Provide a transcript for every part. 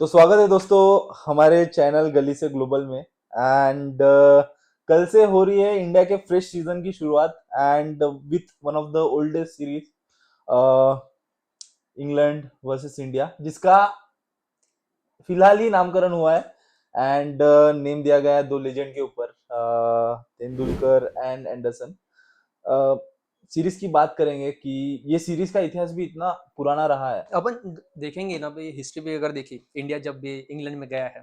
तो स्वागत है दोस्तों हमारे चैनल गली से ग्लोबल में। एंड कल से हो रही है इंडिया के फ्रेश सीजन की शुरुआत and with one of the oldest series, England versus India, जिसका फिलहाल ही नामकरण हुआ है एंड नेम दिया गया है दो लेजेंड के ऊपर, तेंदुलकर एंड एंडरसन। सीरीज की बात करेंगे कि ये सीरीज का इतिहास भी इतना पुराना रहा है। अपन देखेंगे ना भाई, हिस्ट्री भी अगर देखी, इंडिया जब भी इंग्लैंड में गया है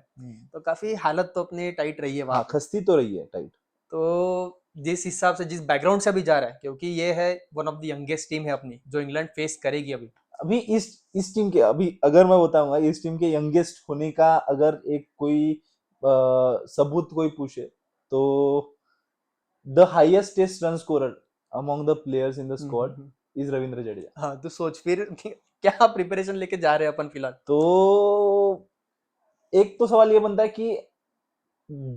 तो काफी हालत तो अपनी टाइट रही है वहां हाँ, पे। खस्ती तो रही है टाइट। तो जिस हिसाब से, जिस बैकग्राउंड से अभी जा रहा है, क्योंकि ये है one of the youngest team है अपनी जो इंग्लैंड फेस करेगी अभी। अभी इस टीम के, अभी अगर मैं बताऊंगा इस टीम के यंगेस्ट होने का, अगर एक कोई सबूत कोई पूछे तो the highest test run scorer among the players in the squad hmm. Is Ravindra Jadeja. हाँ, तो सोच फिर क्या प्रिपरेशन लेके जा रहे हैं अपन फिलहाल। तो एक तो सवाल ये बनता है कि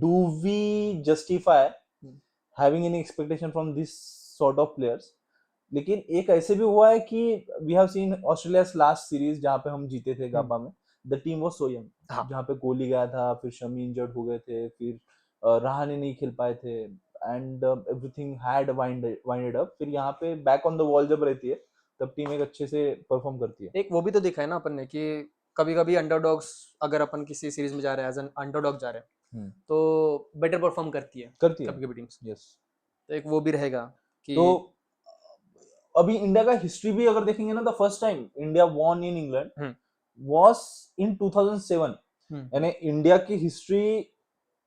do we justify having any expectation from this sort of players. लेकिन एक ऐसे भी हुआ है कि we have seen Australia last series जहां पे हम जीते थे गाबा में। The team was so young, हाँ, जहां पे कोहली गया था, फिर शमी इंजर्ड हो गए थे, फिर रहाणे नहीं खेल पाए थे and everything had winded up. फिर यहाँ पे बैक ऑन द वॉल जब रहती है तब टीम एक अच्छे से परफॉर्म करती है। एक वो भी तो देखा है ना अपन ने कि कभी कभी अंडरडॉग्स, अगर अपन किसी सीरीज में जा रहे हैं एज एन अंडरडॉग जा रहे हैं हम्म, तो बेटर परफॉर्म करती है करती है। कभी कभी टीम्स। यस। तो एक वो भी रहेगा कि तो अभी इंडिया का हिस्ट्री भी अगर देखेंगे ना, the first time India won in England hmm was in 2007। हम्म यानी इंडिया की हिस्ट्री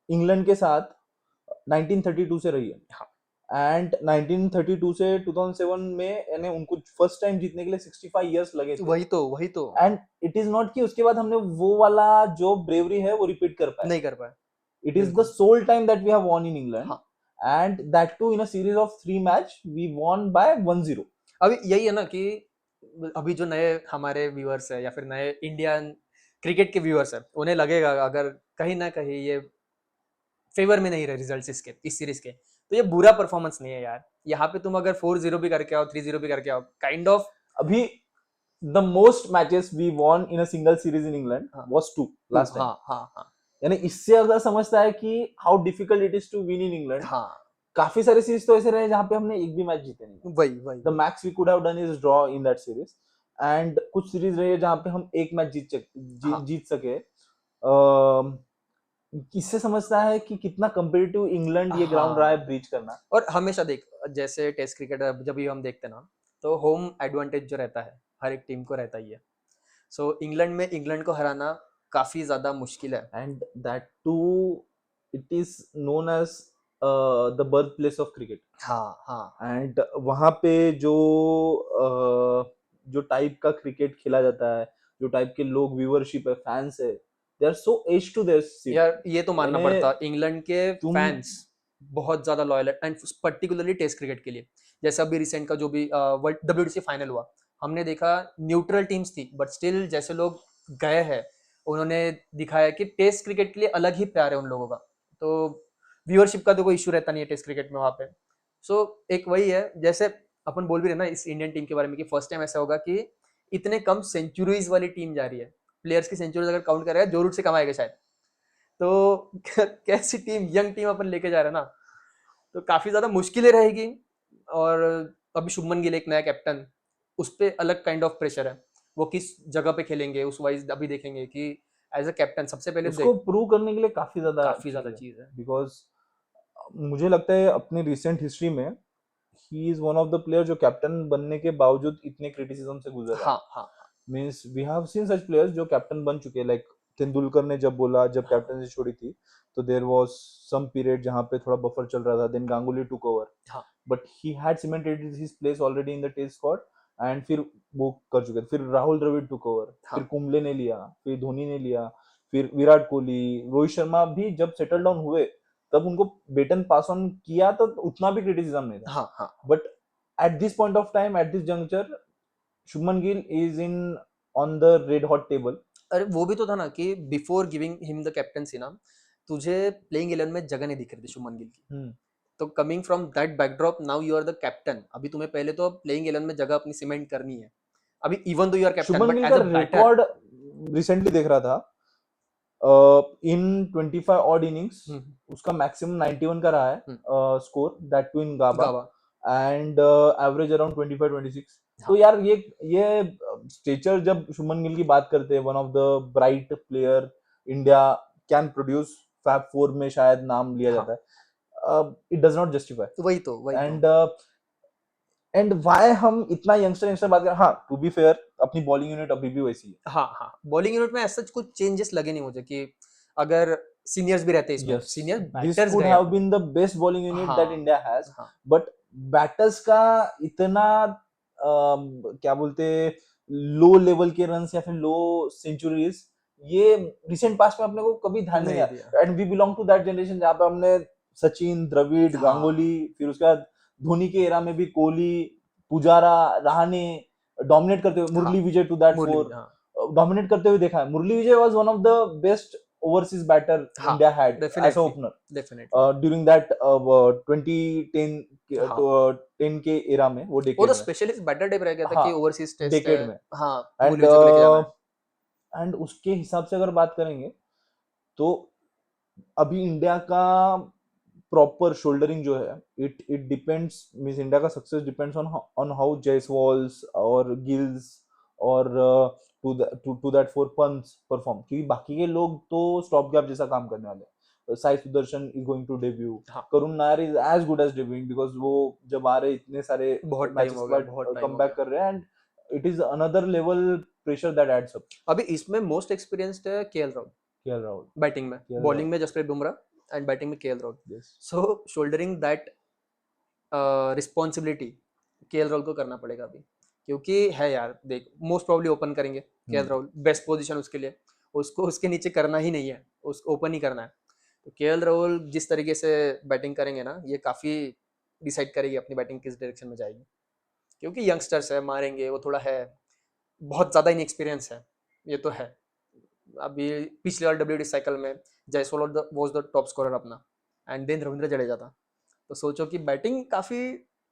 इंग्लैंड के साथ 1932 से रही है। हाँ, एंड 1932 से 2007 में यानी उनको फर्स्ट टाइम जीतने के लिए 65 इयर्स लगे थे। वही तो एंड इट इज नॉट कि उसके बाद हमने वो वाला जो ब्रेवरी है वो रिपीट कर पाए। नहीं कर पाए। इट इज द बिल्कुल। Sole time that we have won in England हाँ, and that too in a series of 3 match we won by 1-0। अभी यही है ना कि अभी जो नए हमारे व्यूअर्स है या फिर नए इंडियन क्रिकेट के व्यूअर्स है, उन्हें लगेगा अगर कहीं ना कहीं ये फेवर में नहीं रहे रिजल्ट्स इसके, इस सीरीज के, तो ये बुरा परफॉर्मेंस नहीं है यार। यहाँ पे तुम अगर 4-0 भी करके आओ, 3-0 भी करके आओ, काइंड ऑफ। अभी the most matches we won in a single series in England हाँ, वाज 2 टू, लास्ट टाइम। हाँ हाँ हाँ यानी इससे अगर समझता है कि how difficult it is to win in England. हाँ, काफी सारे सीरीज तो ऐसे रहे जहां पे हमने एक भी मैच जीते नहीं। वही वही द वही। Max we could have done is draw in that series. And कुछ सीरीज रही है जहां पे हम एक मैच हाँ जीत सके। इससे समझता है कि कितना कंपेटिटिव इंग्लैंड ये ग्राउंड रहा है हाँ, ब्रीच करना। और हमेशा देख, जैसे टेस्ट क्रिकेट जब भी हम देखते हैं ना, तो होम एडवांटेज जो रहता है हर एक टीम को रहता ही है। सो इंग्लैंड में इंग्लैंड को हराना काफी ज्यादा मुश्किल है। And that too it is known as the birth place of cricket. हाँ हाँ हाँ। एंड वहां पे जो टाइप का क्रिकेट खेला जाता है, जो टाइप के लोग, व्यूअरशिप है, फैंस है, they are so edge to their seat. यार ये तो मानना यानी पड़ता, इंग्लैंड के तुम फैंस बहुत ज्यादा लॉयल है, एंड पर्टिकुलरली टेस्ट क्रिकेट के लिए। जैसे अभी रिसेंट का जो भी वर्ल्ड WTC फाइनल हुआ, हमने देखा न्यूट्रल टीम्स थी, बट स्टिल जैसे लोग गए हैं, उन्होंने दिखाया कि टेस्ट क्रिकेट के लिए अलग ही प्यार है उन लोगों का। तो व्यूअरशिप का तो कोई इशू रहता नहीं है टेस्ट क्रिकेट में वहां पे। सो एक वही है, जैसे अपन बोल भी रहे ना इस इंडियन टीम के बारे में कि फर्स्ट टाइम ऐसा होगा कि इतने कम सेंचुरीज वाली टीम जा रही है। प्लेयर्स की सेंचुरीज अगर काउंट करेगा, जो रूट से कमाएगा शायद। तो कैसी टीम, यंग टीम अपन लेके जा रहे हैं ना, तो काफी ज्यादा मुश्किलें रहेगी। और अभी शुभमन गिल एक नया कैप्टन, उस पर अलग काइंड ऑफ प्रेशर है। वो किस जगह पे खेलेंगे उस वाइज अभी देखेंगे कि एज अ कैप्टन सबसे पहले उसको देख, प्रूव करने के लिए काफी चीज ज्यादा है। चीज है। बिकॉज मुझे लगता है अपनी रिसेंट हिस्ट्री में ही is one of the player जो कैप्टन बनने के बावजूद इतने क्रिटिसिज्म से गुजर रहा है। हाँ हाँ means we have seen such players जो कैप्टन बन चुके हैं, लाइक तेंदुलकर ने जब बोला, जब हाँ कैप्टनसी छोड़ी थी, तो देयर वाज सम पीरियड जहां पे थोड़ा बफर चल रहा था, देन गांगुली टुक ओवर, हाँ but he had cemented his place already in the test squad. And फिर वो कर चुके थे, फिर राहुल द्रविड़ टुक ओवर, फिर हाँ कुंबले ने लिया, फिर धोनी ने लिया, फिर विराट कोहली, रोहित शर्मा भी जब सेटल डाउन हुए तब उनको बेटन पास ऑन किया तो उतना भी क्रिटिसिज्म नहीं था। हाँ हाँ। But at this point of time, at this juncture, Shubman Gill is in on the red hot table. अरे वो भी तो था ना कि before giving him the captaincy ना, तुझे प्लेइंग 11 में जगह नहीं दिख रही थी शुभमन गिल की। तो coming from that backdrop, now you are the captain, अभी तुम्हें पहले तो प्लेइंग 11 में जगह अपनी सीमेंट करनी है। अभी even though you are captain Shubman but Gill का as a batter. Record recently देख रहा था, इन 25 ऑड इनिंग्स उसका मैक्सिमम 91 का रहा है score, that too in Gabba, Gabba and average around 25-26। तो यार ये स्टेचर जब शुभमन गिल की बात करते हैं, one of the bright player India can produce, fab four में शायद नाम लिया हाँ जाता है, इट डज नॉट जस्टिफाई। वही तो एंड व्हाई हम इतना यंगस्टर बात कर, हाँ टू बी फेयर अपनी बॉलिंग यूनिट अभी भी वैसी है। हाँ बॉलिंग यूनिट में ऐसा कुछ चेंजेस लगे नहीं मुझे कि अगर सीनियर्स भी रहते इसमें, Yes, senior this batters could गए have अपने। been the best bowling unit that हाँ India has, हाँ but बैटर्स का इतना क्या बोलते लो लेवल के रन्स या फिर लो सेंचुरीज ये रिसेंट पास्ट में अपने को कभी ध्यान नहीं नहीं आया। दिया। And we belong to that generation जहाँ पे हमने सचिन, द्रविड़, हाँ गांगुली, फिर उसके बाद धोनी के एरा में भी कोहली, पुजारा, रहाणे डोमिनेट करते हुए, हाँ Murali Vijay too that Murali for Vijay, हाँ डोमिनेट करते हुए देखा है। Murali Vijay was one of the best overseas batter हाँ India had as a definitely opener definitely. During that 2010 हाँ 10 के एरा में, वो वो तो डेकेड में। स्पेशलिस्ट बैटर टाइप रह गया था हाँ कि ओवरसीज टेस्ट है। डेकेड में। हाँ एंड मुरली विजय को लेके जाना है। एंड उसके हिसाब से अगर बात करेंगे तो अभी इंडिया का प्रॉपर शोल्डरिंग जो है, इट डिपेंड्स, मींस इंडिया का success depends on how Jaiswals और गिल्स और to that four punch perform, क्योंकि बाकी के लोग तो स्टॉप गैप जैसा काम करने वाले हैं। Sai Sudharsan is going to debut, हाँ Karun Nair is as good as debuting, because वो जब आ रहे इतने सारे बहुत टाइम मैचेस हो के गया, बाद बहुत टाइम कम हो बैक गया। कर रहे हैं, and it is another level pressure that adds up. अभी इसमें मोस्ट एक्सपीरियंस्ड है KL Rahul KL Rahul, batting में, केएल बॉलिंग राहुल, में जसप्रीत बुमराह एंड बैटिंग में KL Rahul. Yes. So soldering that responsibility KL Rahul को करना पड़ेगा अभी, क्योंकि है यार देख मोस्ट प्रॉब्ली ओपन करेंगे केएल राहुल, बेस्ट पोजीशन उसके लिए, उसको उसके नीचे करना ही नहीं है, उसको ओपन ही करना है। तो केएल राहुल जिस तरीके से बैटिंग करेंगे ना, ये काफी डिसाइड करेगी अपनी बैटिंग किस डायरेक्शन में जाएगी, क्योंकि यंगस्टर्स है, मारेंगे, वो थोड़ा है, बहुत ज्यादा इनएक्सपीरियंस है, ये तो है। अभी पिछले वाले डब्ल्यूटी साइकिल में Jaiswal was the top scorer अपना, एंड देन रविंद्र जडेजा था। तो सोचो कि बैटिंग काफी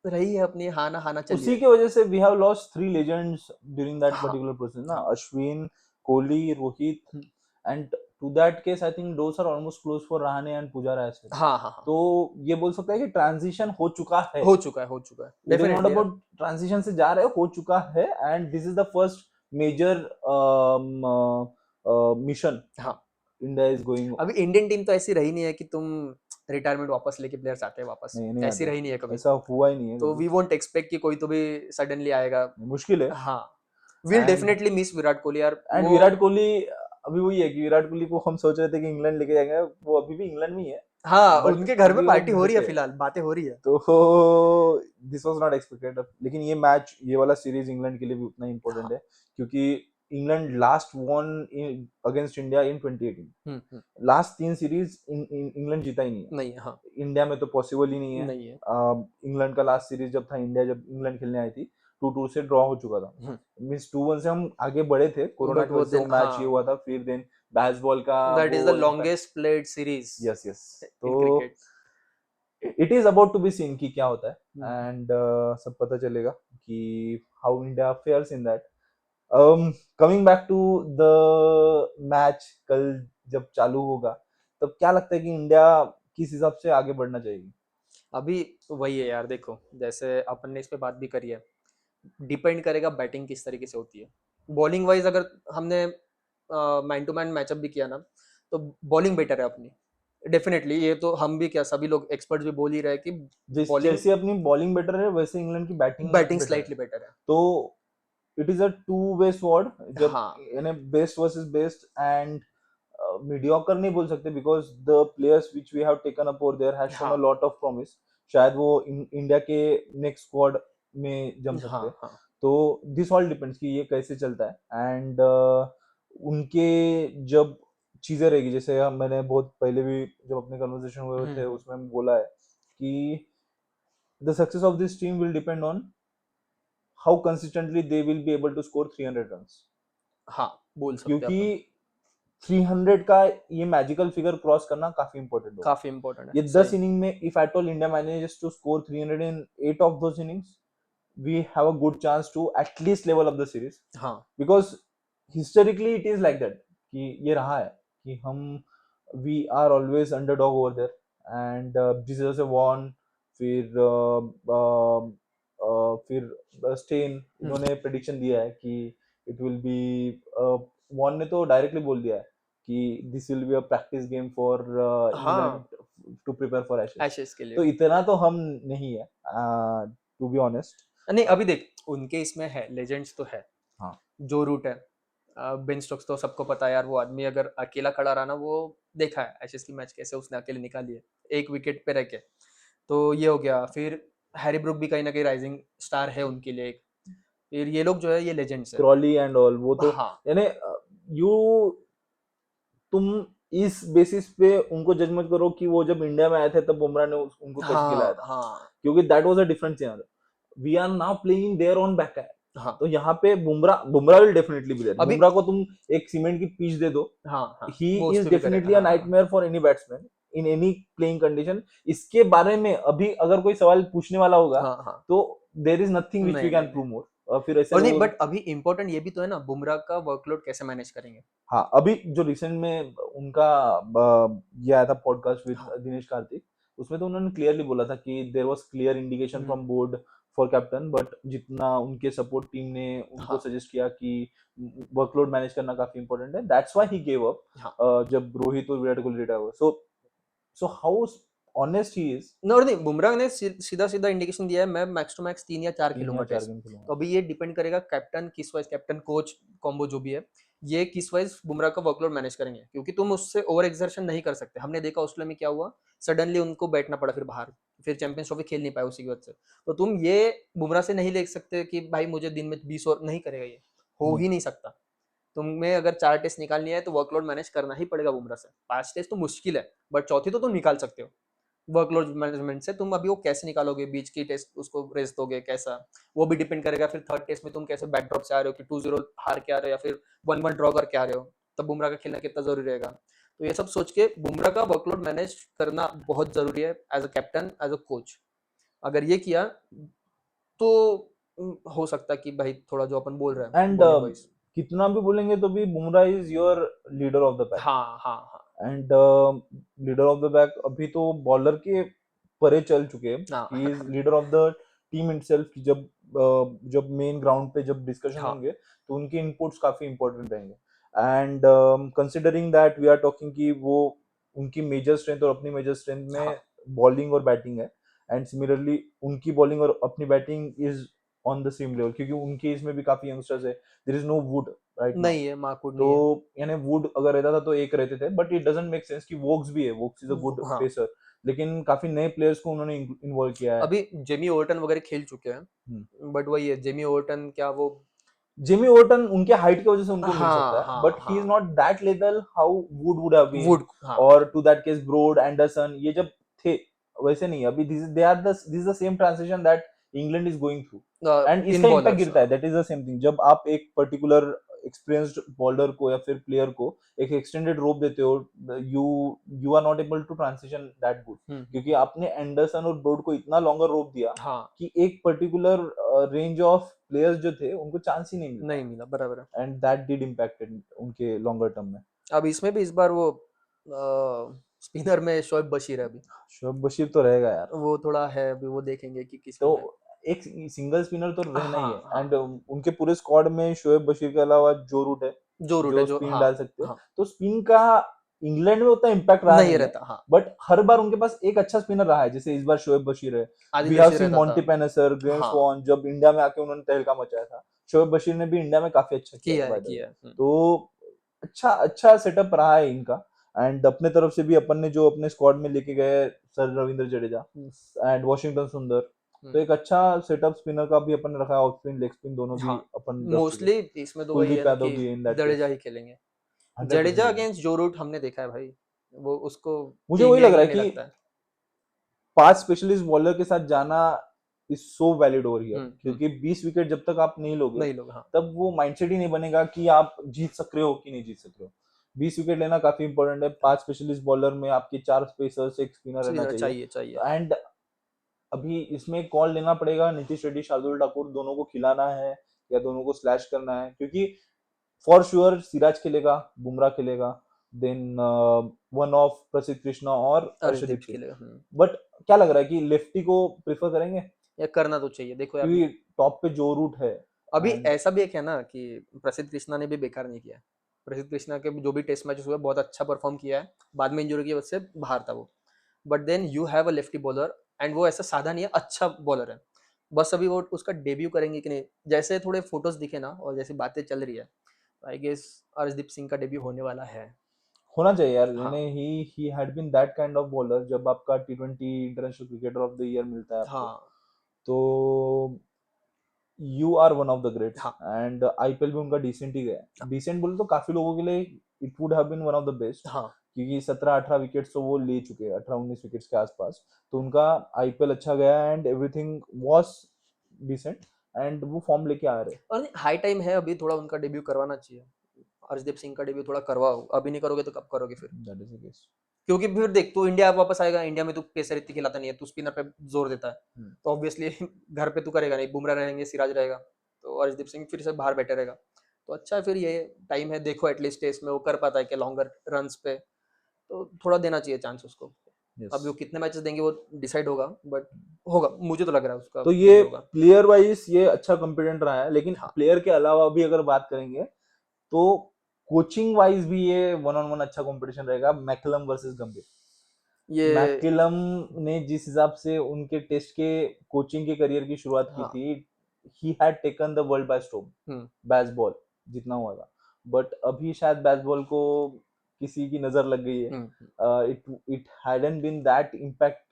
रही है अपनी, हाना हाना चली उसी है। की वजह से we have lost 3 legends during that हाँ पर्टिकुलर प्रोसेस ना, हाँ Ashwin, Kohli, Rohit, hmm, and to that case I think those are almost close for Rahane and Pujara as well. हाँ हाँ हाँ तो ये बोल सकते हैं कि ट्रांजिशन हो चुका है, हो चुका है इट इज नॉट डेफिनेटली यार। अबाउट ट्रांजिशन से जा रहे हो चुका है, and this is the first major mission हाँ इंडिया इज गोइंग। अभी इंडियन टीम तो ऐसी रही नहीं है कि तुम रिटायरमेंट वापस लेके प्लेयर्स आते हैं वापस, नहीं नहीं ऐसी आते, रही नहीं है कभी। ऐसा हुआ ही नहीं है तो कभी, वी वोंट एक्सपेक्ट कि कोई तो भी सडनली आएगा। मुश्किल है। हाँ will and definitely miss Virat Kohli यार एंड वो। विराट कोहली, अभी वही है कि विराट कोहली को हम सोच रहे थे कि इंग्लैंड लेके जाएंगे, वो अभी भी इंग्लैंड में ही है, हाँ बट उनके घर में अभी वो पार्टी हो घर रही है, पे है। फिलहाल बातें हो रही है। तो दिस वाज नॉट एक्सपेक्टेड, लेकिन ये मैच, ये वाला सीरीज इंग्लैंड के लिए भी उतना इंपॉर्टेंट हाँ है, क्योंकि England last one against India in 2018, hmm. Last 3 series England जीता ही नहीं है। नहीं है, हाँ इंडिया में तो पॉसिबल ही नहीं है। नहीं है। इंग्लैंड का लास्ट सीरीज जब था, इंडिया जब इंग्लैंड खेलने आई थी, 2-2 से ड्रॉ हो चुका था, मींस 2-1 से हम आगे बढ़े थे, कोरोना बट की वो वजह से वो दिन मैच ये हाँ, हुआ था, फिर देन बैसबॉल का दैट इज द वो impact. Longest played series yes yes. तो in cricket. It is about to be seen कि क्या होता है, एंड सब पता चलेगा कि how India fares in that. Coming back to the match, कल जब चालू होगा तब क्या लगता है कि इंडिया किस हिसाब से आगे बढ़ना चाहिए? अभी वही है यार, देखो जैसे अपन ने इस पे बात भी करी है, डिपेंड करेगा बैटिंग किस तरीके से होती है। बॉलिंग वाइज अगर हमने मैन टू मैन मैचअप भी किया ना, तो बॉलिंग बेटर है अपनी डेफिनेटली। ये तो हम भी क्या, सभी लोग एक्सपर्ट्स भी बोल ही रहे हैं कि बॉलिंग जैसे अपनी बॉलिंग बेटर है, वैसे इंग्लैंड की बैटिंग बैटिंग बेटर है। स्लाइटली बेटर है। तो it is a two way sword, जब हाँ यानी best versus best, and mediocre नहीं बोल सकते, because the players which we have taken up over there has shown a हाँ लॉट ऑफ प्रॉमिस, शायद वो इंडिया के नेक्स्ट स्क्वाड में जम सकते हाँ हैं। हाँ तो दिस ऑल डिपेंड्स कि ये कैसे चलता है, एंड उनके जब चीजें रहेगी, जैसे मैंने बहुत पहले भी जब अपने कन्वर्सेशन हुए थे हम्म। उसमें बोला है कि the success of this team will depend on how consistently they will be able to score 300 runs, हाँ बोल सकते हैं क्योंकि अपन, 300 का ये मैजिकल फिगर क्रॉस करना काफी इंपॉर्टेंट होगा। काफी इंपॉर्टेंट है ये सही। 10 इनिंग में if at all India manages to score 300 in 8 of those innings, we have a good chance to at least level up the series, हाँ because historically it is like that कि ये रहा है कि हम we are always underdog over there, and जिस तरह से वॉन, फिर फिर स्टेन, इन्होंने प्रेडिक्शन दिया है कि इट विल बी, वॉन ने तो डायरेक्टली बोल दिया है कि this will be a practice game for England हाँ to prepare for Ashes. Ashes के लिए। तो इतना तो हम नहीं है, टू बी ऑनेस्ट। नहीं अभी देख उनके इसमें है लेजेंड्स तो है, हाँ जो रूट है, बेन स्टोक्स तो सबको पता है यार, वो आदमी अगर अकेला खड़ा रहा ना, वो देखा है एशेस की मैच कैसे उसने अकेले निकाली है एक विकेट पे रह के। तो ये हो गया, फिर हैरी ब्रूक भी कहीं ना कहीं राइजिंग स्टार है उनके लिए एक। फिर ये लोग जो है ये लेजेंड्स है। क्रॉली एंड ऑल, वो तो हाँ यानी यू, तुम इस बेसिस पे उनको जज मत करो कि वो जब इंडिया में आए थे तब बुमराह ने उनको कैसे खिलाया हाँ था, हाँ क्योंकि that was a different scenario. We are now playing there on back, हाँ। तो यहाँ पे Bumrah will definitely be there. अभी बुमराह को तुम एक सीमेंट की पिच दे दो, हाँ हाँ ही वो उस इज पे भी करेगा, डेफिनेटली अ हाँ nightmare for any batsman in any playing condition. इसके बारे में अभी अगर कोई सवाल पूछने वाला होगा हाँ हाँ। तो देयर इज नथिंग व्हिच नहीं वी नहीं कैन नहीं। प्रूव मोर, फिर ऐसे और नहीं लोग। बट अभी इम्पोर्टेंट ये भी तो है ना, बुमराह का वर्कलोड कैसे मैनेज करेंगे। हाँ, अभी जो रिसेंट में उनका ये आया था पॉडकास्ट विद हाँ दिनेश कार्तिक, उसमें तो उन्होंने क्लियरली बोला था कि there was clear indication hmm, from board for captain, but जितना उनके सपोर्ट टीम ने उनको हाँ सजेस्ट किया कि वर्कलोड मैनेज करना काफी इंपॉर्टेंट है, that's why he gave up हाँ। जब रोहित और विराट कोहली रिटायर हुए। So how honest he is. और नहीं बुमराह ने सीधा सीधा इंडिकेशन दिया है, मैं मैक्स टू मैक्स 3 या 4 3 या खेलूंगा 4 टेस्ट। गेम खेलूंगा। तो अभी ये डिपेंड करेगा कैप्टन किस वाइज, कैप्टन कोच कॉम्बो जो भी है, ये किस वाइज बुमराह का वर्कलोड मैनेज करेंगे, क्योंकि तुम उससे ओवर एक्सर्शन नहीं कर सकते। हमने देखा ऑस्ट्रेलिया में क्या हुआ, सडनली उनको बैठना पड़ा फिर बाहर, फिर चैंपियंस ट्रॉफी खेल नहीं पाए उसी की वजह से। तो तुम ये बुमराह से नहीं ले सकते कि भाई मुझे दिन में 20 ओवर नहीं करेगा, ये हो नहीं, ही नहीं सकता। तुम्हें अगर 4 टेस्ट निकालनी है तो वर्कलोड मैनेज करना ही पड़ेगा बुमराह से। 5 टेस्ट तो मुश्किल है, बट चौथी तो तुम निकाल सकते हो वर्कलोड मैनेजमेंट से। तुम अभी वो कैसे निकालोगे, बीच की टेस्ट उसको रेस्ट दोगे कैसा, वो भी डिपेंड करेगा। फिर थर्ड टेस्ट में तुम कैसे बैकड्रॉप से आ रहे हो, कि 2-0 हार के आ रहे हो या फिर 1-1 ड्रॉ करके आ रहे हो, तब बुमराह का खेलना कितना जरूरी रहेगा। तो ये सब सोच के बुमराह का वर्कलोड मैनेज करना बहुत जरूरी है as a captain, as a coach. अगर ये किया तो हो सकता है कि भाई थोड़ा जो अपन बोल रहे हैं एंड बॉलिंग वाइज। कितना भी बोलेंगे तो भी Bumrah is your leader of the pack, हाँ हाँ हाँ and leader of the back अभी तो बॉलर के परे चल चुके हैं। हाँ he is leader of the team itself. जब जब मेन ग्राउंड पे जब डिस्कशन हाँ होंगे तो उनके इनपुट्स काफी इंपॉर्टेंट रहेंगे, and considering that we are talking कि वो उनकी मेजर स्ट्रेंथ और अपनी मेजर स्ट्रेंथ में हाँ। बॉलिंग और बैटिंग है, एंड सिमिलरली उनकी बॉलिंग और अपनी batting is on the same level, क्योंकि उनके इसमें भी काफी यंगस्टर्स है। There is no Wood right now, नहीं है, माकूड तो नहीं है। यानी वुड अगर रहता था तो एक रहते थे, but it doesn't make sense कि वोक्स भी है, वोक्स इज अ गुड हाँ पेसर, लेकिन काफी नए प्लेयर्स को उन्होंने इन्वॉल्व किया है। अभी जेमी ओवर्टन वगैरह खेल चुके हम्म। हैं, बट वही है जेमी ओवर्टन क्या वो। जिमी ओवर्टन उनके हाइट की वजह से उनको मिल सकता हाँ है, हाँ बट ही इज हाँ। Not that level how would would have been, would हाँ। और to that case Broad, Anderson, ये जब थे वैसे नहीं। अभी this is the same transition that England is going through, and in इसका इम्पैक्ट बॉलर्स। गिरता है। That is the same thing जब आप एक पर्टिकुलर एक्सपीरियंस्ड बॉलर को या फिर प्लेयर को एक एक्सटेंडेड रोप देते हो, you you are not able to transition that good, क्योंकि आपने एंडरसन और ब्रोड को इतना लॉन्गर रोप दिया हाँ कि एक पर्टिकुलर रेंज ऑफ प्लेयर्स जो थे उनको चांस ही नहीं मिल नहीं पाया, मिला बराबर है। एंड दैट डिड इम्पैक्टेड उनके लॉन्गर टर्म में। अब इसमें भी इस बार वो स्पिनर में शोएब बशीर है अभी, शोएब बशीर तो रहेगा यार, वो थोड़ा है अभी, वो देखेंगे कि तो किसमें है। एक सिंगल स्पिनर तो रहना ही हाँ है, हाँ। एंड उनके पूरे स्क्वाड में शोएब बशीर के अलावा जो रूट है जो रूट है जो जो, स्पिन हाँ डाल सकते हैं, हाँ। तो स्पिन का इंग्लैंड में उतना इम्पैक्ट रहा नहीं नहीं है, रहता हाँ। बट हर बार उनके पास एक अच्छा स्पिनर रहा है, जैसे इस बार शोएब बशीर है। We Aditya have Singh seen रहता था। मॉन्टी पेनेसर, ग्रेम हाँ स्वॉन, जब इंडिया में आके उन्होंने तहलका मचाया था, शोएब बशीर ने भी इंडिया में काफी अच्छा किया था किया है बाय द वे। किया है। तो अच्छा अच्छा सेटअप रहा है इनका, एंड अपने तरफ से भी अपन ने जो अपने स्क्वाड में लेके गए sir Ravindra Jadeja hmm, and Washington सुंदर, हम्म, तो एक अच्छा सेटअप स्पिनर का भी अपन ने रखा है, ऑफ स्पिन लेग स्पिन दोनों भी हाँ। अपन रख चुके हैं। मोस्टली इसमें तो वही है कुलदीप ना यादव कि भी इन दैट जडेजा केस ही खेलेंगे। 100% जडेजा खेलेंगे। अगेंस्ट जो रूट हमने देखा है भाई, वो उसको मुझे वही इंडिया लग के रहा लिए है नहीं कि लगता है। 5 स्पेशलिस्ट बॉलर के साथ जाना is so valid over here, hmm. क्योंकि 20 विकेट जब तक आप नहीं लोगे नहीं लोग हाँ। तब वो माइंडसेट ही नहीं बनेगा कि आप जीत सक रहे हो कि नहीं जीत सक रहे हो। 20 विकेट लेना काफी इंपॉर्टेंट है। 5 स्पेशलिस्ट बॉलर में आपके 4 स्पेसर्स, एक स्पिनर रहना स्पिनर चाहिए, चाहिए चाहिए। एंड अभी इसमें कॉल लेना पड़ेगा नीतीश रेड्डी, शार्दुल ठाकुर, दोनों को खिलाना है या दोनों को स्लैश करना है, क्योंकि फॉर श्योर सिराज खेलेगा, बुमराह खेलेगा, देन वन ऑफ प्रसिद्ध कृष्णा और अर्शदीप अर्शदीप के सिंह. लिए बट क्या लग रहा है कि लेफ्टी को प्रेफर करेंगे या करना तो चाहिए। देखो यार, क्योंकि टॉप पे जो रूट है अभी एंड ऐसा भी एक है ना कि प्रसिद्ध कृष्णा ने भी बेकार नहीं किया। प्रसिद्ध कृष्णा के जो भी टेस्ट मैचेस हुए बहुत अच्छा परफॉर्म किया है, बाद में इंजरी की वजह से बाहर था वो। But then you have a lefty bowler and वो ऐसा साधा नहीं है, अच्छा बॉलर है। बस अभी वो उसका डेब्यू करेंगे कि नहीं, जैसे थोड़े फोटोज दिखे ना और जैसी बातें चल रही है, आई गेस अर्शदीप सिंह का डेब्यू होने वाला है। होना चाहिए यार. हाँ, यानी he had been that kind of bowler. जब आपका T20 international cricketer of the year मिलता है आपको, हाँ, तो you are one of the greats. हाँ, एंड आईपीएल भी उनका डिसेंट ही गया. डिसेंट बोले तो काफी लोगों के लिए it would have been one of the best, हाँ। क्योंकि 17-18 विकेट्स तो वो ले चुके हैं, 18-19 विकेट्स के आसपास. तो उनका आईपीएल अच्छा गया and everything was decent and वो फॉर्म लेके आ रहे. और हाई टाइम है अभी थोड़ा उनका डेब्यू करवाना चाहिए। अर्शदीप सिंह का डेब्यू थोड़ा करवाओ, अभी नहीं करोगे तो कब करोगे फिर? That is the case. क्योंकि फिर देख, तू इंडिया वापस आएगा, इंडिया में तू पेसर इतनी खिलाता नहीं है, तू स्पिनर पे जोर देता है, तो ऑब्वियसली घर पे तू करेगा नहीं, बुमराह रहेंगे, सिराज रहेगा, तो अर्शदीप सिंह फिर से बाहर बैठे रहेगा। तो अच्छा है, फिर ये टाइम है, देखो एटलीस्ट टेस्ट में वो कर पाता है कि लॉन्गर रन्स पे, तो थोड़ा देना चाहिए चांस उसको। यस. अब वो कितने मैचेस देंगे वो डिसाइड होगा, बट होगा, मुझे तो लग रहा है उसका तो ये डेब्यू होगा। प्लेयर वाइज ये अच्छा कॉम्पिटेंट रहा है, लेकिन हाँ, प्लेयर के अलावा भी अगर बात करेंगे तो कोचिंग वाइज भी ये वन ऑन वन अच्छा कंपटीशन रहेगा. मैकलम वर्सेस गंभीर. ये मैकलम ने जिस हिसाब से उनके टेस्ट के कोचिंग के करियर की शुरुआत की हाँ, थी, he had taken the world by storm. Hmm, baseball जितना हुआ था, बट अभी शायद बेसबॉल को किसी की नजर लग गई है. हम्म, it hadn't been that impact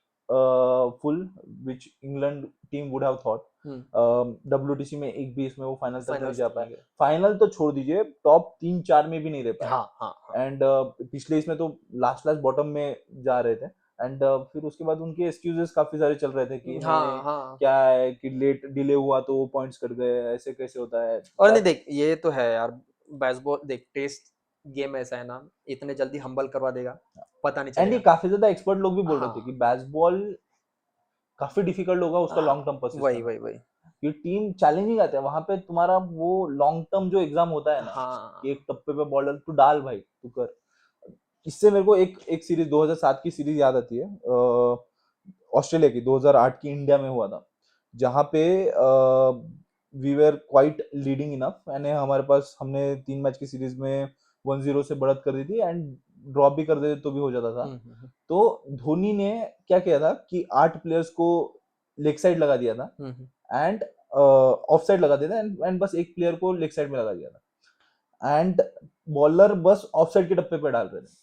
full which England team would have thought. Hmm, WTC में एक भी इसमें वो फाइनल तक नहीं फाइनल्स जा तक पाए. नहीं गए। फाइनल तो छोड़ दीजिए, टॉप 3-4 में भी नहीं रह पाए. हाँ, हाँ, हाँ, एंड पिछले इसमें तो लास्ट लास्ट बॉटम में जा रहे थे. एंड फिर उसके बाद उनके एक्सक्यूजेस काफी सारे चल रहे थे कि नहीं नहीं, हाँ, हाँ। क्या है कि लेट डिले हुआ तो वो पॉइंट्स कट गए, ऐसे कैसे होता है. और नहीं, दैट देख ये तो है यार, बेसबॉल देख, टेस्ट गेम ऐसा है ना, इतने जल्दी हम्बल करवा देगा, पता नहीं एंड ये चलेगा। काफी ज्यादा एक्सपर्ट लोग भी बोल रहे थे कि हाँ, बेसबॉल काफी डिफिकल्ट होगा उसका हाँ, लॉन्ग टर्म परसिस्ट वही, करना. वही, वही। ये टीम चैलेंजिंग आता है वहां पे. तुम्हारा वो लॉन्ग टर्म जो एग्जाम होता है ना, कि हाँ, एक टप्पे पे बॉलर तू डाल भाई, तू कर. इससे मेरे को एक एक सीरीज 2007 की सीरीज याद आती है, ऑस्ट्रेलिया की 2008 की इंडिया में हुआ था, जहाँ पे we were quite leading enough. यानी हमारे पास, हमने 3 मैच की सीरीज में 1-0 से बढ़त कर दी थी एंड ड्रॉप भी कर देते तो भी हो जाता था. हम्म, तो धोनी ने क्या किया था कि 8 प्लेयर्स को लेग साइड लगा दिया था हम्म, एंड ऑफ साइड लगा दिया था एंड बस एक प्लेयर को लेग साइड में लगा दिया था एंड बॉलर बस ऑफ साइड के टप्पे पे डाल रहे थे.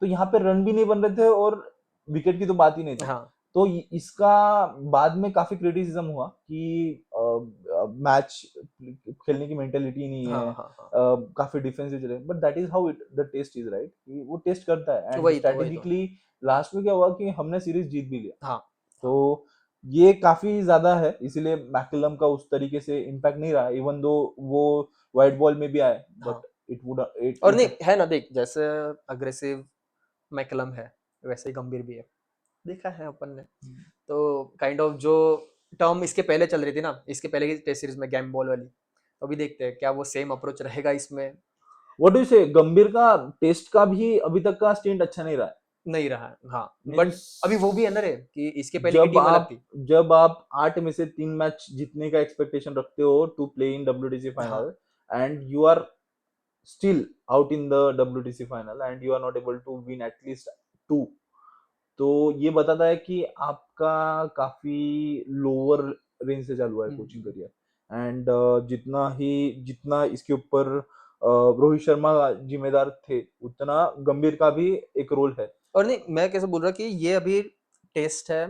तो यहाँ पे रन भी नहीं बन रहे थे और विकेट की तो बात ही नहीं थी. हाँ, तो इसका बाद में काफी क्रिटिसिज्म हुआ कि मैच खेलने की मेंटेलिटी नहीं हाँ, है, हाँ, हाँ, काफी डिफेंसिव चले. But that is how it the test is, right. वो टेस्ट करता है एंड वही तो। स्ट्रेटेजिकली लास्ट में क्या हुआ कि हमने सीरीज जीत भी लिया. हाँ, तो हाँ। ये काफी ज्यादा है, इसीलिए मैकलम का उस तरीके से इम्पैक्ट नहीं रहा, इवन दो वो वाइट बॉल में भी आए. बट हाँ, इट वुड इट और नहीं इट है ना, देख जैसे अग्रेसिव मैकलम है, वैसे ही गंभीर भी है, देखा है अपन ने। तो काइंड ऑफ जो टर्म इसके पहले चल रही थी ना, इसके पहले की टेस्ट सीरीज में गैम बॉल वाली, तो अभी देखते हैं क्या वो सेम अप्रोच रहेगा इसमें। व्हाट डू यू से, गंभीर का टेस्ट का भी अभी तक का स्टेंट अच्छा नहीं रहा है. नहीं रहा है, हाँ, बट मीन्स अभी वो भी है ना रे कि इसके पहले की जब टीम अलग आप थी। जब आप 8 में से 3 मैच जीतने का एक्सपेक्टेशन रखते हो टू प्ले इन WTC हाँ, final and you are still out in the WTC final and you are not able to win at least 2, तो ये बताता है कि आपका काफी लोअर रेंज से चालू हुआ है कोचिंग हम्म। करियर. एंड जितना इसके ऊपर रोहित शर्मा जिम्मेदार थे, उतना गंभीर का भी एक रोल है. और नहीं, मैं कैसे बोल रहा कि ये अभी टेस्ट है,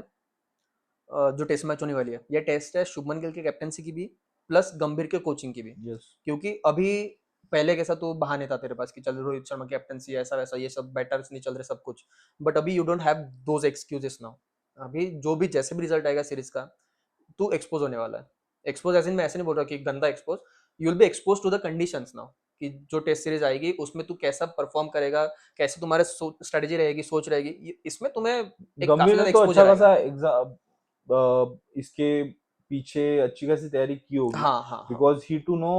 जो टेस्ट मैच होने वाली है, ये टेस्ट है शुभमन गिल की कैप्टनसी की भी, प्लस गंभीर के कोचिंग की भी। यस. क्योंकि अभी पहले कैसा तो बहाने था तेरे पास कि चल रोहित शर्मा कैप्टनसी ऐसा वैसा, ये सब बैटर्स नहीं चल रहे सब कुछ, बट अभी you don't have those excuses now. अभी जो भी जैसे भी रिजल्ट आएगा सीरीज का, तू एक्सपोज होने वाला है। एक्सपोज ऐसे, मैं ऐसे नहीं बोल रहा कि गंदा expose, you will be expose to the conditions now, कि जो टेस्ट सीरीज आएगी उसमें तू कैसा परफॉर्म करेगा, कैसे तुम्हारे स्ट्रेटेजी रहेगी, सोच रहेगी, इसमें तुम्हें एक काफी गंभीर ने ज्यादा तो अच्छा एक्सपोजर आएगा। खासा एग्जाम इसके पीछे अच्छी खासी तैयारी की होगी, हाँ, हाँ, हाँ, बिकॉज ही टू नो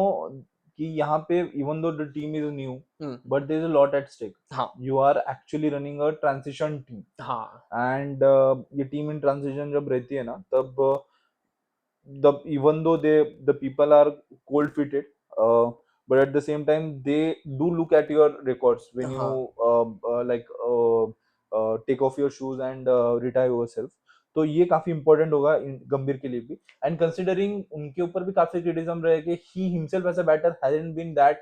कि यहाँ पे even though the team is new hmm, but there is a lot at stake. हाँ you are actually running a transition team हाँ एंड ये टीम इन ट्रांजिशन जब रहती है ना तब the even though the people are cold feeted, but at the same time they do look at your records when you हाँ take off your shoes and retire yourself. तो ये काफी important होगा गंभीर के लिए भी. एंड कंसिडरिंग उनके ऊपर भी काफी क्रिटिसिज्म रहे कि he himself as a batter hasn't been that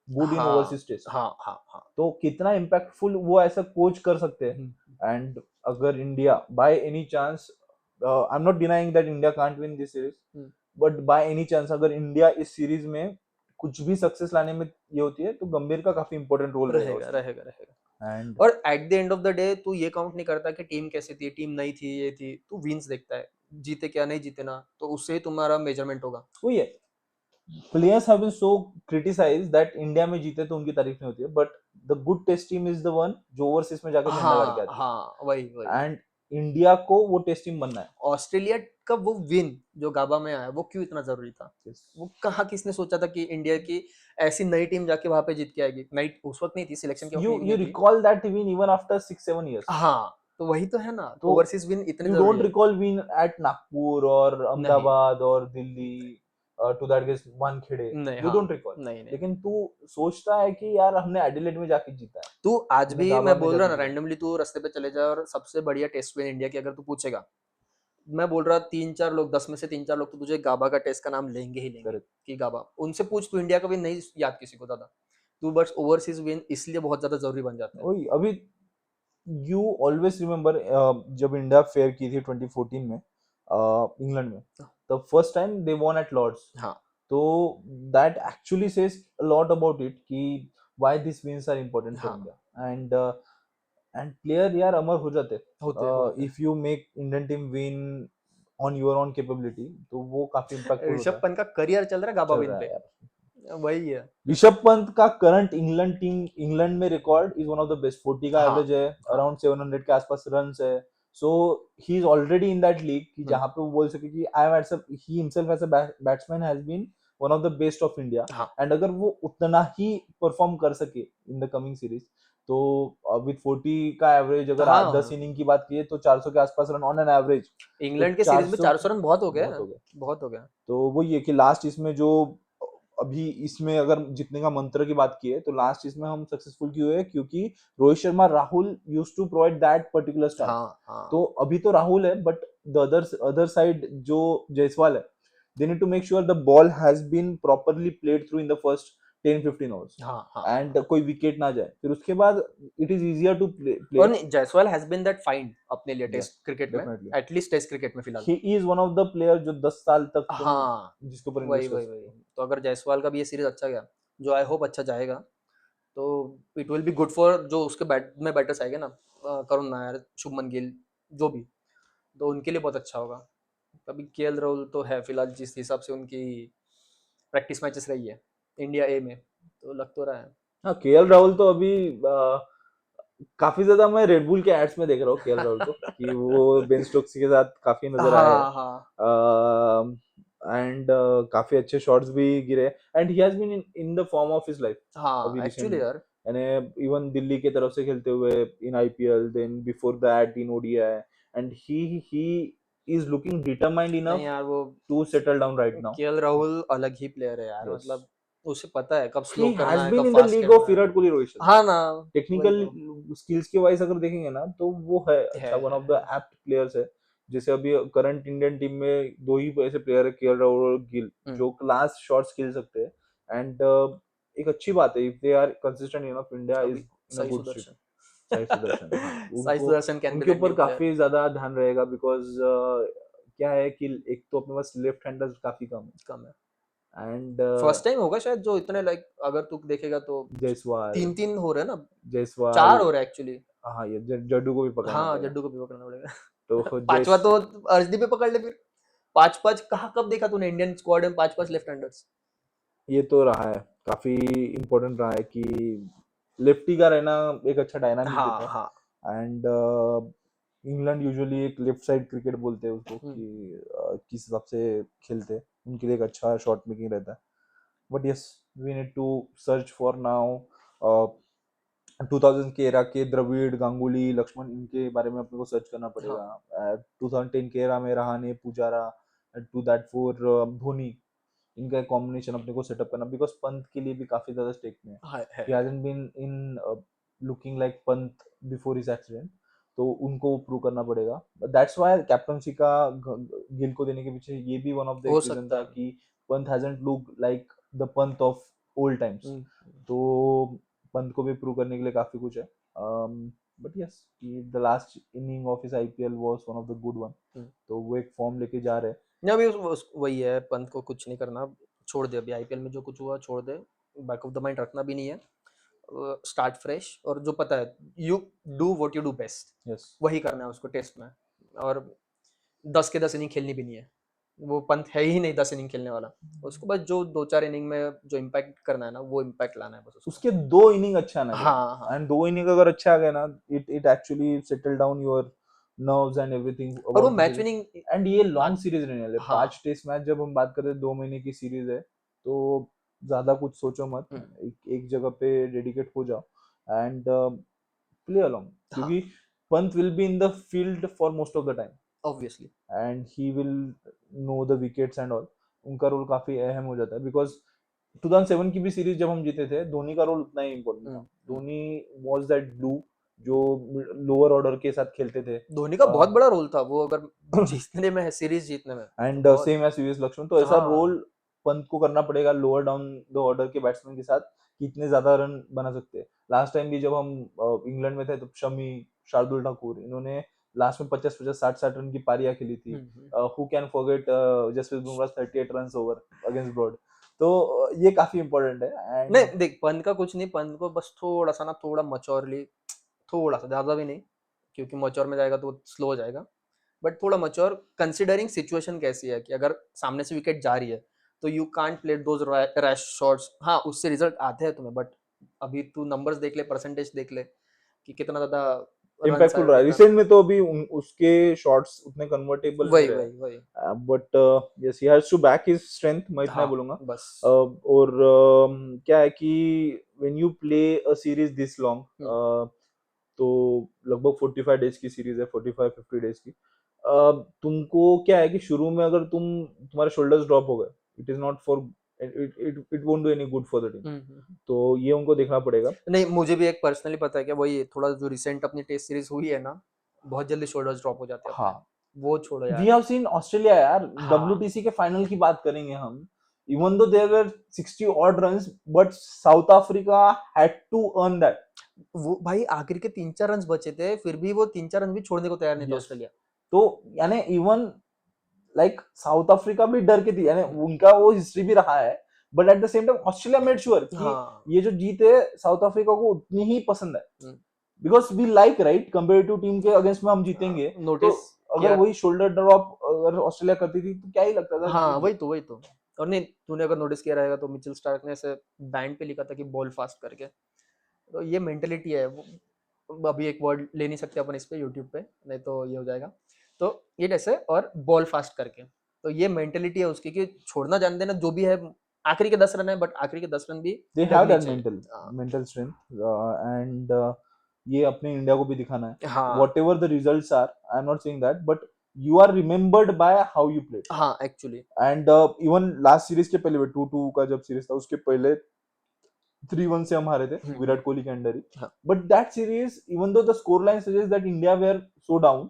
good in हाँ ओवरसीज टेस्ट. हाँ हाँ हाँ. तो कितना इम्पैक्टफुल वो ऐसा कोच कर सकते हैं. हम्म, एंड अगर India by any chance, I am not denying that India can't win this series, hmm, but by any chance अगर इंडिया इस सीरीज में कुछ भी सक्सेस लाने में ये होती है तो गंभीर का काफी इंपॉर्टेंट रोल रहेगा रहेगा उसमें. रहेगा रहेगा. एंड और at the end of the day तू ये काउंट नहीं करता कि टीम कैसी थी, टीम नई थी, ये थी, तू विंस देखता है, जीते क्या नहीं जीते ना, तो उससे ही तुम्हारा मेजरमेंट होगा. वही है, players have been so criticize that India में जीते तो उनकी तारीफ नहीं होती है, but the good test team is the one जो ओवरसीज में जाकर झंडा गाड़ के हाँ आती हाँ, वही वही. है. एंड इंडिया को वो टेस्ट टीम बनना है. ऑस्ट्रेलिया का वो विन जो गाबा में आया, वो क्यों इतना जरूरी था? वो कहाँ किसने सोचा था कि इंडिया की ऐसी नई टीम जाके वहां पे जीत के आएगी? नई उस वक्त नहीं थी, सिलेक्शन के वक्त यू नहीं यू थी. Recall that win even after 6-7 years. हाँ, तो वही तो है ना, तो ओवरसीज विन इतने you जरूरी don't है. recall win at Nagpur or नहीं Ahmedabad or Delhi, to that case Wankhede. नहीं, You हाँ, don't recall. नहीं नहीं. लेकिन तू सोचता है कि यार हमने एडिलेड में जाके जीता है, तू आज हमने भी, गाबा मैं में बोल रहा जाके ना, जीता है. रैंडमली तू रास्ते पे चले जा और सबसे बढ़िया टेस्ट विन इंडिया की अगर तू पूछेगा, मैं बोल रहा 3-4 लोग, 10 में से 3-4 लोग तो तुझे गाबा का टेस्ट का नाम लेंगे ही लेंगे. Correct. कि गाबा, उनसे पूछ, तू इंडिया का विन नहीं याद किसी को ज्यादा, तू बस ओवरसीज विन इसलिए बहुत ज्यादा जरूरी बन जाता है. वही अभी यू ऑलवेज रिमेम्बर जब इंडिया फेयर की थी 2014 में इंग्लैंड में, the first time they won at Lord's. हाँ तो that actually says a lot about it कि why this wins are important for हाँ, इंडिया. एंड प्लेयर यार अमर हो जाते होते if you make Indian team win on your own capability, तो वो काफी इम्पैक्टफुल होता ऋषभ है. पंत का करियर चल रहा है गाबा चल विन रहा है पे. यार. वही है. ऋषभ पंत का करंट इंग्लैंड में record is one of the best. 40 का हाँ एवरेज है, हाँ. अराउंड 700 के आसपास रन है. So he is already in that league कि जहां पे वो बोल सके कि I am at he himself as a batsman has been one of the best of India. हाँ एंड अगर वो उतना ही परफॉर्म कर सके इन द कमिंग सीरीज, तो विद 40 का एवरेज अगर हाँ, 10 इनिंग की बात की तो 400 के आसपास रन ऑन एन एवरेज. तो इंग्लैंड के सीरीज में 400 400 रन बहुत हो गए. बहुत हो गया. बहुत हो गया. तो वो ये कि लास्ट इसमें जो अभी इसमें अगर जीतने का मंत्र की बात की है तो लास्ट इसमें हम सक्सेसफुल क्यों हुए क्योंकि Rohit Sharma Rahul used to provide that particular stand. हाँ हाँ तो अभी तो राहुल है बट द अदर साइड जो जायसवाल है, they need to make sure the ball has been properly played through in the first 10-15 overs हाँ हाँ. एंड कोई विकेट ना जाए. फिर उसके बाद it is easier to play. और नहीं, Jaiswal has been that find अपने लिए या टेस्ट क्रिकेट में, डेफिनेटली एटलीस्ट टेस्ट क्रिकेट में फिलहाल. He is one of the player जो 10 साल तक तुम हाँ, जिसके ऊपर वही इन्वेस्ट कर वही सकते वही. हो. तो अगर जायसवाल का भी ये सीरीज अच्छा गया, जो आई होप अच्छा जाएगा, तो it will be good for जो उसके बैट में बैटर्स आएंगे ना, करुण नायर, शुभमन गिल, जो भी, तो उनके लिए बहुत अच्छा होगा. कभी केएल राहुल तो है फिलहाल, जिस हिसाब से उनकी प्रैक्टिस मैचेस रही है इंडिया ए में, तो लग तो रहा है. हाँ केएल राहुल तो अभी काफी ज्यादा मैं रेडबुल के एड्स में देख रहा हूँ केएल राहुल को कि वो बेन स्टोक्स के साथ काफी नजर आए हाँ हाँ एंड काफी अच्छे शॉट्स भी गिरे. And he has been in the form of his life अभी हाँ, रिसेंट एक्चुअली में. यार. यानी इवन दिल्ली की तरफ से खेलते हुए in IPL, then before that in ODI, and he is looking determined नहीं इनफ यार, वो to settle down right now. KL Rahul अलग ही प्लेयर है यार, यस, मतलब उसे पता है कब he स्लो करना has है, been कब in the fast league of करना है. विराट कोहली, रोहित शर्मा. हाँ ना, वही टेक्निकल तो स्किल्स के वाइज अगर देखेंगे ना तो वो है अच्छा, वन ऑफ द है. एप्ट प्लेयर्स है. जैसे अभी करंट इंडियन टीम में दो ही ऐसे प्लेयर है, केएल राहुल और गिल, हम्म, जो क्लास शॉट्स खेल सकते हैं. एंड एक अच्छी बात है if they are consistent enough, India is अभी in a Sai good streak. Sudarshan. Sai Sudarshan, हाँ साई उनको सुदर्शन कैन बी उनके दैट ऊपर न्यू प्लेयर. काफी ज्यादा ध्यान रहेगा बिकॉज क्या है कि एक तो अपने पास लेफ्ट हैंडर्स काफी कम कम है. है. एंड फर्स्ट टाइम होगा शायद जो इतने, लाइक अगर तू देखेगा तो जायसवाल 3-3 हो रहे हैं ना, जायसवाल 4 हो रहे हैं एक्चुअली. हाँ ये जड्डू को भी पकड़ना हाँ, पड़ेगा. जड्डू को भी पकड़ना पड़ेगा. तो पांचवा जैस तो अर्शदीप पे पकड़ ले फिर. 5-5 कहाँ कब देखा तूने इंडियन स्क्वाड में 5-5 लेफ्ट हैंडर्स? ये तो रहा है, काफी इम्पोर्टेंट रहा है कि लेफ्टी का रहना एक अच्छा डायनामिक हाँ देता हाँ. है. एंड इंग्लैंड यूजुअली एक लेफ्ट साइड क्रिकेट बोलते हैं उसको हम्म. कि किस हिसाब से खेलते हैं, उनके लिए एक अच्छा शॉट मेकिंग रहता है. but yes, we need to search for now. uh, 2000 के एरा के द्रविड़, गांगुली, लक्ष्मण, इनके बारे में अपने को सर्च करना हाँ पड़ेगा. 2010 के एरा में Rahane, Pujara, to that for Dhoni, इनका कॉम्बिनेशन अपने को सेटअप करना, बिकॉज पंत के लिए भी काफी ज्यादा स्टेक में है. है he hasn't been in looking like Pant before his accident, तो उनको प्रूव करना पड़ेगा. दैट्स व्हाई कैप्टनसी का गिल को देने के पीछे ये भी वन ऑफ द हो एक रीजन सकता था है. कि Pant hasn't look like the Pant of old times. Hmm, तो पंत को भी प्रूव करने के लिए काफी कुछ है. But yes, the last inning of his IPL was one of the good one. तो वो एक फॉर्म लेके जा रहे हैं. नहीं अभी वही है, पंत को कुछ नहीं करना, छोड़ दे अभी आईपीएल में जो कुछ हुआ छोड़ दे, बैक ऑफ द माइंड रखना भी नहीं है, स्टार्ट फ्रेश, और जो पता है you do what you do best, yes, वही करना है उसको टेस्ट में. और 10 के 10 इनिंग खेलनी भी नहीं है, वो पंत है ही नहीं 10 इनिंग खेलने वाला. उसको बस जो 2-4 इनिंग में जो इम्पैक्ट करना है ना, वो इम्पैक्ट लाना है बस उसको. उसके 2 इनिंग अच्छा ना गए, हाँ एंड 2 इनिंग अगर अच्छा गए ना, it actually settle down your nerves and everything और वो about the match series. Winning. And ये लॉन्ग सीरीज रहने वाले. हाँ 5 टेस्ट मैच जब हम बात करते हैं, 2 महीने की सीरीज है, तो ज्यादा कुछ सोचो मत. एक जगह पे डेडिकेट हो जाओ एंड प्ले अलोंग, क्योंकि Pant will be in the field for most of the time obviously. And he will know the wickets and all. उनका रोल काफी अहम हो जाता है, बिकॉज 2007 की भी सीरीज जब हम जीते थे, धोनी का रोल उतना ही इम्पोर्टेंट था. धोनी वाज दैट ग्लू जो लोअर ऑर्डर के साथ खेलते थे. धोनी का बहुत बड़ा रोल था वो, अगर जीतने में है, सीरीज जीतने में. एंड बहुत. Same as VS Laxman. तो ऐसा हाँ रोल पंत को करना पड़ेगा लोअर डाउन द ऑर्डर के बैट्समैन के साथ, कि इतने ज्यादा रन बना सकते हैं. लास्ट टाइम भी जब हम इंग्लैंड में थे, तो शमी, शार्दुल ठाकुर, इन्होंने लास्ट में 50-50, 60-60 रन की पारियां खेली थी. Who can forget Jasprit Bumrah 38 runs over against Broad. तो ये काफी इंपॉर्टेंट है. एंड नहीं देख, पंत का कुछ नहीं, पंत को बस थोड़ा सा ना, थोड़ा मच्योरली, थोड़ा सा, ज्यादा भी नहीं, क्योंकि मच्योर में जाएगा तो स्लो हो जाएगा, बट थोड़ा मच्योर कंसिडरिंग सिचुएशन कैसी है, कि अगर सामने से विकेट जा रही है तो you can't play those rash shots. हाँ उससे रिजल्ट आते हैं तुम्हें, बट अभी तू नंबर्स देख ले, परसेंटेज देख ले कि कितना ज्यादा रन आए इम्पैक्टफुल और रहा है. कितना. रिसेंट में तो अभी उसके शॉट्स उतने कन्वर्टेबल नहीं वही रहे. वही वही. But yes, he has to back his strength, मैं इतना ही हाँ बोलूंगा. बस. और क्या है कि when you play a series this long, तो लगभग 45 डेज की सीरीज है, 45-50 डेज की. तुमको क्या है कि शुरू में अगर तुम्हारे शोल्डर्स ड्रॉप हो गए, it is not for, it won't do any good for the team. तो ये उनको देखना पड़ेगा. नहीं मुझे भी एक पर्सनली पता है कि वही थोड़ा जो रिसेंट अपनी टेस्ट सीरीज हुई है ना, बहुत जल्दी शोल्डर्स ड्रॉप हो जाते हैं अपने. हाँ, वो छोड़ो वी यार. हैव सीन ऑस्ट्रेलिया यार. हाँ WTC के फाइनल की बात करेंगे हम, even though there were 60 odd runs, but South Africa had to earn that. वो भाई आखिर के 3-4 रन बचे थे, फिर भी वो 3-4 रन भी छोड़ने को तैयार नहीं था Yes. ऑस्ट्रेलिया. तो यानी इवन लाइक साउथ अफ्रीका भी डर के थी, यानी उनका वो हिस्ट्री भी रहा है. But at the same time Australia made sure कि हाँ ये जो जीत है साउथ अफ्रीका को उतनी ही पसंद है, because we like right comparative team के अगेंस्ट में हम जीतेंगे. तो नोटिस अगर वही शोल्डर ड्रॉप अगर ऑस्ट्रेलिया करती थी, तो क्या ही लगता था. हाँ वही तो. और नहीं तूने अगर नोटिस किया रहेगा तो मिचेल स्टार्क ने ऐसे बैंड पे लिखा था कि बॉल फास्ट करके. तो ये मेंटेलिटी है अभी एक वर्ड ले नहीं सकते अपन इस पे यूट्यूब पे, नहीं तो ये हो जाएगा. तो ये जैसे, और बॉल फास्ट करके, तो ये मेंटेलिटी है उसकी कि छोड़ना जान देना जो भी है. आखिरी के 10 रन है, बट आखिरी के 10 रन भी दे हैव लगनी दैट चाहिए. Mental strength. एंड ये अपने इंडिया को भी दिखाना है. हाँ whatever the results are, I'm not saying that, but you are remembered by how you played. हाँ actually. And even last series के पहले 2-2 का जब सीरीज था, उसके पहले 3-1 से हम हारे थे विराट कोहली के अंडर ही. हाँ. But that series, even though the score line suggest that India were so down,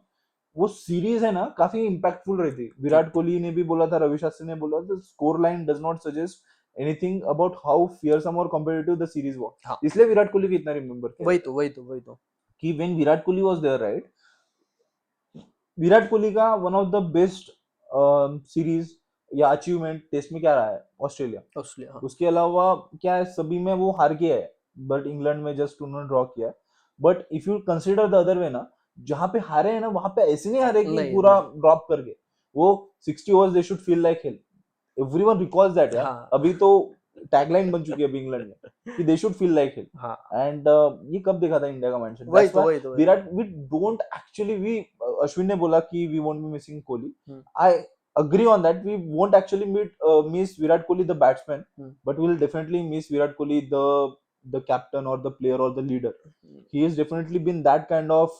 वो सीरीज है ना काफी इंपैक्टफुल रही थी. विराट कोहली ने भी बोला था, रवि शास्त्री ने बोला था, score line does not suggest anything about how fearsome और कंपेटिटिव द सीरीज वाज. हाँ. इसलिए विराट कोहली को इतना रिमेंबर किया. वही तो कि when Virat Kohli was there right, Virat Kohli का one of the best series या अचीवमेंट टेस्ट में क्या रहा है, ऑस्ट्रेलिया. हाँ. उसके अलावा क्या है, सभी में वो हार गया है, बट इंग्लैंड में जस्ट उन्होंने ड्रॉ किया. But if you consider the other way ना, जहां पे हारे हैं ना, वहां पे ऐसे नहीं हारे कि नहीं, पूरा ड्रॉप करके. वो 60 overs they should feel like hell. Everyone recalls that यार. हाँ. अभी तो टैगलाइन बन चुकी है अभी इंग्लैंड में कि they should feel like hill. हाँ एंड ये कब देखा था इंडिया का माइंडसेट. वही तो Virat, we don't actually, we Ashwin ने बोला कि we won't be missing Kohli. I agree on that. We won't actually miss Virat Kohli the batsman, but we'll definitely miss Virat Kohli the captain or the player or the leader. He has definitely been that kind of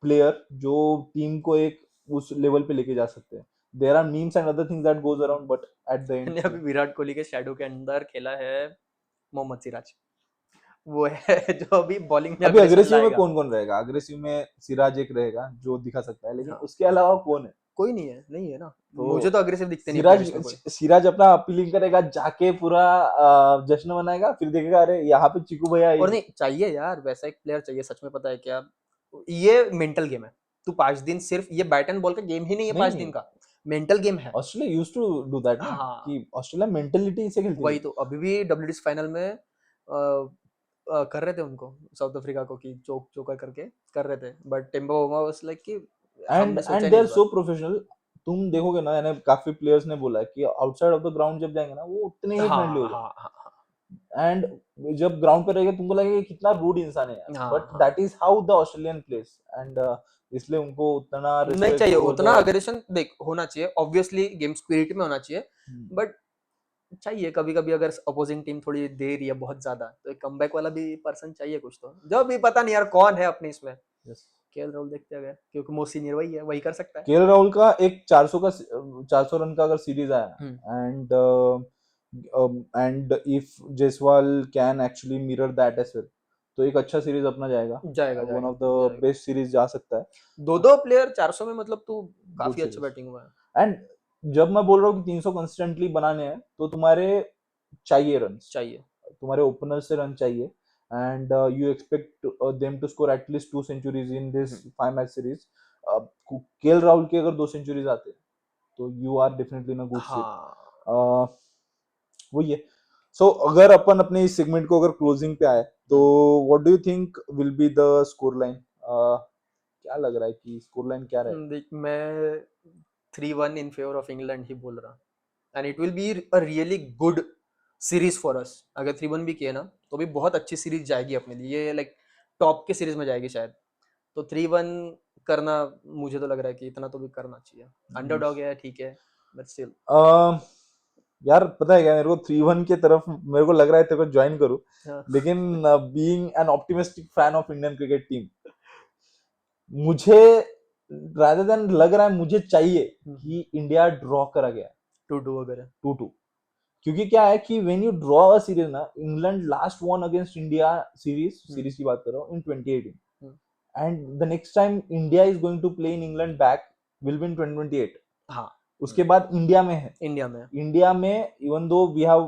player जो team को एक उस level पे लेके जा सकते हैं. There are memes and other things that goes around, but at the end मैंने अभी विराट कोहली के शैडो के अंदर खेला है मोहम्मद सिराज, वो है जो अभी बॉलिंग में अभी अग्रेशन अग्रेसिव में लाएगा। कौन कौन रहेगा? अग्रेसिव में सिराज एक रहेगा जो दिखा सकता है, लेकिन हाँ। उसके अलावा कौन है? कोई नहीं है, नहीं है ना। तो मुझे तो अग्रेसिव दिखते नहीं सिराज players में कोई। सिराज अपना अपीलिंग करेगा, जाके पूरा जश्न मनाएगा, फिर देखेगा अरे यहाँ पे चीकू भैया और नहीं चाहिए यार, वैसा एक प्लेयर चाहिए सच में। पता है क्या, ये मेंटल गेम है। तू 5 दिन सिर्फ ये बैट एंड बॉल का गेम ही नहीं है, 5 दिन का मेंटल गेम है। Australia used to do that ना, हाँ। कि ऑस्ट्रेलिया मेंटलिटी से खेलती वही थी. तो अभी भी डब्ल्यूटीसी फाइनल में कर रहे थे उनको, साउथ अफ्रीका को, कि चोकर करके कर रहे थे, बट टिम्बा वाज लाइक कि हमने सोचा एंड ही दे नहीं आर इस सो बार। प्रोफेशनल. तुम देखोगे ना, यानी काफी प्लेयर्स ने बोला है कि आउटसाइड ऑफ द ग्राउंड जब जाएंगे ना, वो उतने ही फ्रेंडली हो हाँ जाएंगे. हाँ हाँ एंड जब ग्राउंड पे रहेगा तुमको लगेगा कि कितना रूड इंसान है यार, हाँ बट हाँ। That is how the Australian place. And इसलिए उनको उतना नहीं रिस्पेक्ट चाहिए ओवर उतना द. अग्रेशन, देख होना चाहिए ऑब्वियसली, गेम स्पिरिट में होना चाहिए, बट चाहिए कभी कभी अगर अपोजिंग टीम थोड़ी दे रही है बहुत ज्यादा, तो एक कमबैक वाला भी पर्सन चाहिए कुछ तो, जो भी पता नहीं यार कौन है अपने इसमें। केएल राहुल देखते हैं क्योंकि मोस्ट सीनियर वही है, वही कर सकता है। केएल राहुल का एक 400 रन का अगर सीरीज आया, and if Jaiswal can actually mirror that as well, तो एक अच्छा सीरीज अपना जाएगा. जाएगा वन ऑफ द जाएगा। बेस्ट सीरीज जा सकता है. दो प्लेयर 400 में, मतलब तू गुड काफी अच्छा सीरीज. बैटिंग हुआ है। एंड जब मैं बोल रहा हूँ कि 300 कंसिस्टेंटली बनाने हैं, तो तुम्हारे चाहिए रन, चाहिए। तुम्हारे ओपनर से रन चाहिए. And you expect them to score at least 2 centuries in this 5 match series. KL Rahul के अगर 2 सेंचुरीज आते हैं, तो you are definitely in a good shape. हाँ। वही है. सो अगर अपन अपने इस सेगमेंट को अगर क्लोजिंग पे आए, तो what do you think will be the score line? क्या लग रहा है कि स्कोर लाइन क्या रहेगा? देख मैं 3-1 इन फेवर ऑफ इंग्लैंड ही बोल रहा, and it will be a really good series for us. अगर 3-1 भी किए ना, तो भी बहुत अच्छी सीरीज जाएगी अपने लिए, ये लाइक टॉप के सीरीज में जाएगी शायद। तो 3-1 करना, मुझे तो लग रहा है कि इतना तो भी करना चाहिए। अंडरडॉग है ठीक है, बट स्टिल। यार पता है क्या, मेरे को 3-1 के तरफ मेरे को लग रहा है तेरे को ज्वाइन करूं, हाँ। लेकिन being an optimistic fan of Indian cricket team, मुझे रादर देन लग रहा है, मुझे चाहिए कि इंडिया ड्रॉ करा गया 2-2 अगर है। 2-2. क्योंकि क्या है कि when you draw a series ना, England last one against India series की बात कर रहा हूँ in 2018, and the next time India is going to play in England back will be in 2028. हाँ उसके बाद इंडिया में है. इंडिया में even though we have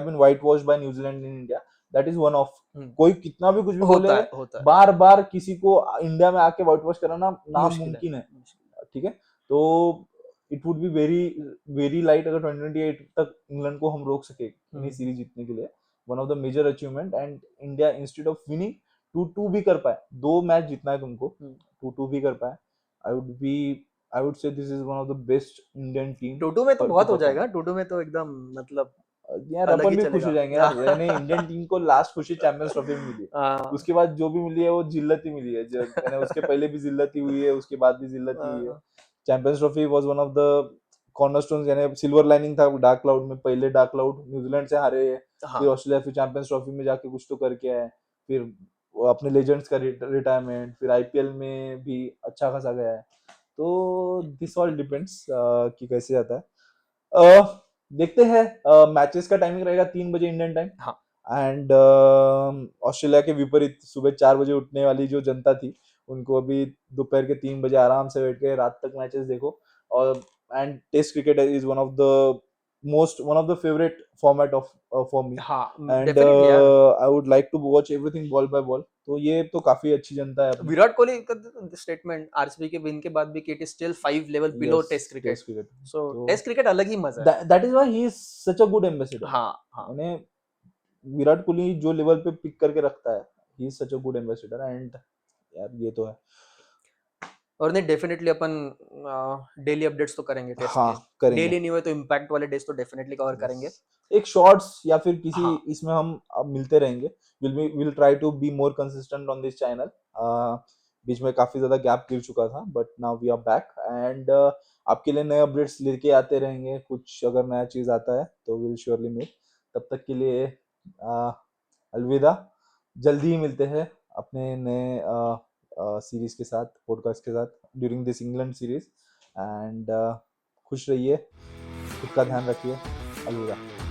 been white washed by New Zealand in India, that is one of. कोई कितना भी कुछ भी बोले, होता है। बार बार किसी को इंडिया में आके व्हाइट वॉश कराना नामुमकिन है. ठीक है, तो it would be very very light अगर 2028 तक इंग्लैंड को हम रोक सके इन्हीं सीरीज जीतने के लिए. One of the major achievement. And India instead of winning 2-2 भी कर पाए, 2 मैच जीतना है तुमको, 2-2 भी कर पाए. I would say this is one of the best Indian team. 2-2 में तो बहुत हो जाएगा, 2-2 में तो एकदम मतलब यार अलग अपन ही भी खुश चलेगा। हो जाएंगे यार. यानी इंडियन टीम को लास्ट खुशी चैंपियंस ट्रॉफी में मिली है. उसके बाद जो भी मिली है वो जिल्लत ही मिली है. जब मैंने उसके पहले भी जिल्लत ही हुई है, उसके बाद भी जिल्लत ही हुई है. Champions Trophy was one of the cornerstones, यानी सिल्वर लाइनिंग था डार्क क्लाउड में. पहले डार्क क्लाउड न्यूजीलैंड से हारे, फिर ऑस्ट्रेलिया, फिर चैंपियंस ट्रॉफी में जाके कुछ तो करके आए, फिर अपने लेजेंड्स का रिटायरमेंट, फिर आईपीएल में भी अच्छा खासा गया है. तो दिस ऑल डिपेंड्स कि कैसे जाता है. देखते हैं. मैचेस का टाइमिंग रहेगा 3 बजे इंडियन टाइम. एंड ऑस्ट्रेलिया के विपरीत सुबह 4 बजे उठने वाली जो जनता थी, उनको अभी दोपहर के 3 बजे आराम से बैठ के रात तक मैचेस देखो. और and test cricket is one of the favourite format of for me. And I would like to watch everything ball by ball. तो ये तो काफी अच्छी जनता है अपनी. विराट कोहली का स्टेटमेंट आरसीबी के विन के बाद भी कि it is still 5 level below test cricket. So test cricket अलग ही मजा है. That is why he is such a good ambassador. हाँ. यानी विराट कोहली जो लेवल पे पिक करके रखता है, ही is such a good ambassador. And यार ये तो है. और नहीं डेफिनेटली अपन डेली अपडेट्स तो करेंगे टेस्ट हाँ, के. करेंगे. डेली नहीं हुए तो इम्पैक्ट वाले डेज तो डेफिनेटली कवर करेंगे. एक शॉर्ट्स या फिर किसी हाँ. इसमें हम अब मिलते रहेंगे. Will try to be more consistent on this channel. बीच में काफी ज्यादा गैप गिर चुका था, but now we are back. And आपके लिए नए अपडेट्स लेके आते रहेंगे, कुछ अगर नया चीज़ आता है तो विल श्योरली मेक। तब तक के लिए अलविदा। जल्दी ही मिलते हैं अपने नए सीरीज के साथ, पॉडकास्ट के साथ, during this England series. And खुश रहिए, खुद का ध्यान रखिए। अलविदा।